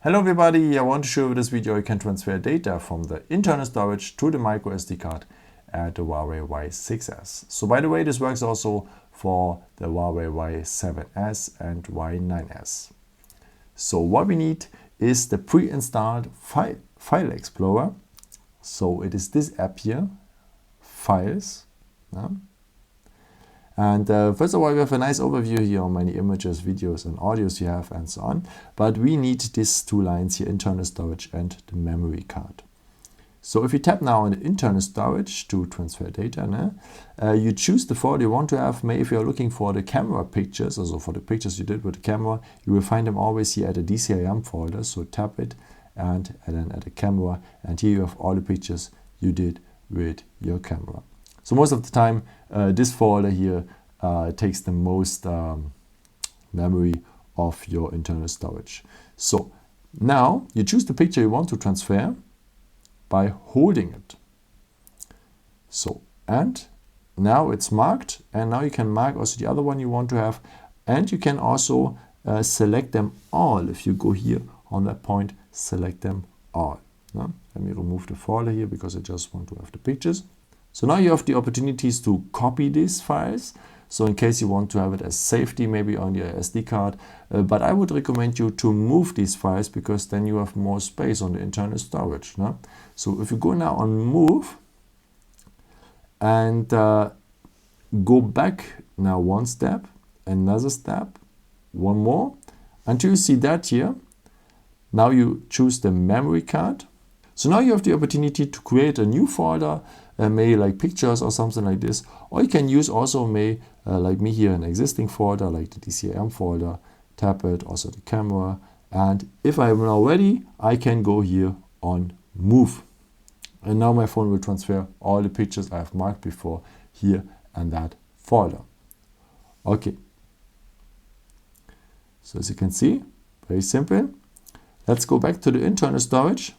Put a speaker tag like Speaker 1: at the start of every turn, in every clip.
Speaker 1: Hello everybody, I want to show you this video you can transfer data from the internal storage to the microSD card at the Huawei Y6s. So by the way, this works also for the Huawei Y7s and Y9s. So what we need is the pre-installed file explorer. So it is this app here, Files. And first of all, we have a nice overview here on many images, videos and audios you have and so on. But we need these two lines here, internal storage and the memory card. So if you tap now on the internal storage to transfer data, you choose the folder you want to have. Maybe if you're looking for the camera pictures, also for the pictures you did with the camera, you will find them always here at the DCIM folder. So tap it and then at the camera. And here you have all the pictures you did with your camera. So most of the time, this folder here takes the most memory of your internal storage. So now you choose the picture you want to transfer by holding it. So, and now it's marked, and now you can mark also the other one you want to have, and you can also select them all. If you go here on that point, select them all. Let me remove the folder here because I just want to have the pictures. So now you have the opportunities to copy these files. So in case you want to have it as safety, maybe on your SD card, but I would recommend you to move these files because then you have more space on the internal storage. So if you go now on move and go back now one step, another step, one more, until you see that here. Now you choose the memory card. So now you have the opportunity to create a new folder, maybe like pictures or something like this. Or you can use also like me here, an existing folder like the DCIM folder, tap it, also the camera. And if I'm now ready, I can go here on move. And now my phone will transfer all the pictures I have marked before here and that folder. Okay. So as you can see, very simple. Let's go back to the internal storage.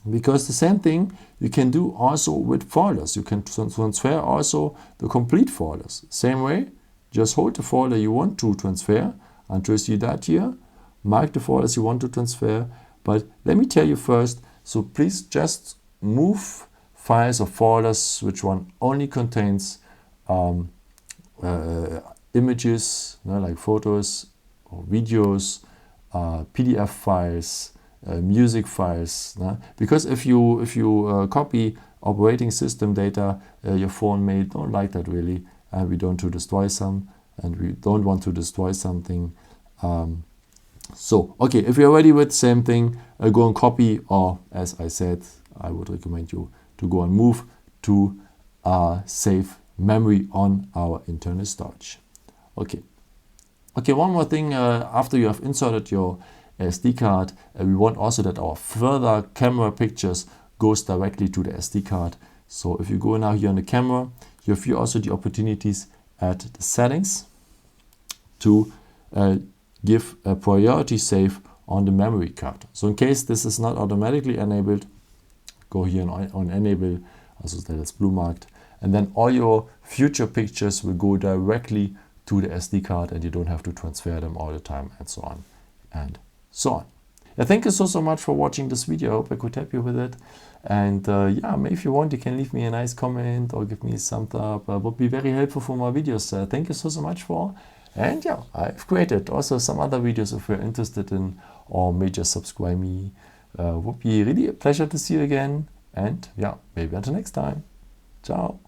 Speaker 1: Because the same thing you can do also with folders. You can transfer also the complete folders. Same way, just hold the folder you want to transfer until you see that here. Mark the folders you want to transfer. But let me tell you first, so please just move files or folders which one only contains images, like photos or videos, PDF files, music files, because if you copy operating system data, your phone may don't like that really, and we don't want to destroy something. So okay, if you're ready with the same thing, go and copy, or as I said, I would recommend you to go and move to save memory on our internal storage. Okay, one more thing, after you have inserted your SD card, we want also that our further camera pictures goes directly to the SD card. So if you go now here on the camera, you have here also the opportunities at the settings to give a priority save on the memory card. So in case this is not automatically enabled, go here on enable, also that it's blue marked, and then all your future pictures will go directly to the SD card and you don't have to transfer them all the time and so on and so on. Thank you so much for watching this video. I hope I could help you with it. And maybe if you want, you can leave me a nice comment or give me a thumbs up. Would be very helpful for my videos. Thank you so much for. And I've created also some other videos if you're interested in, or may just subscribe me. Would be really a pleasure to see you again. And maybe until next time. Ciao.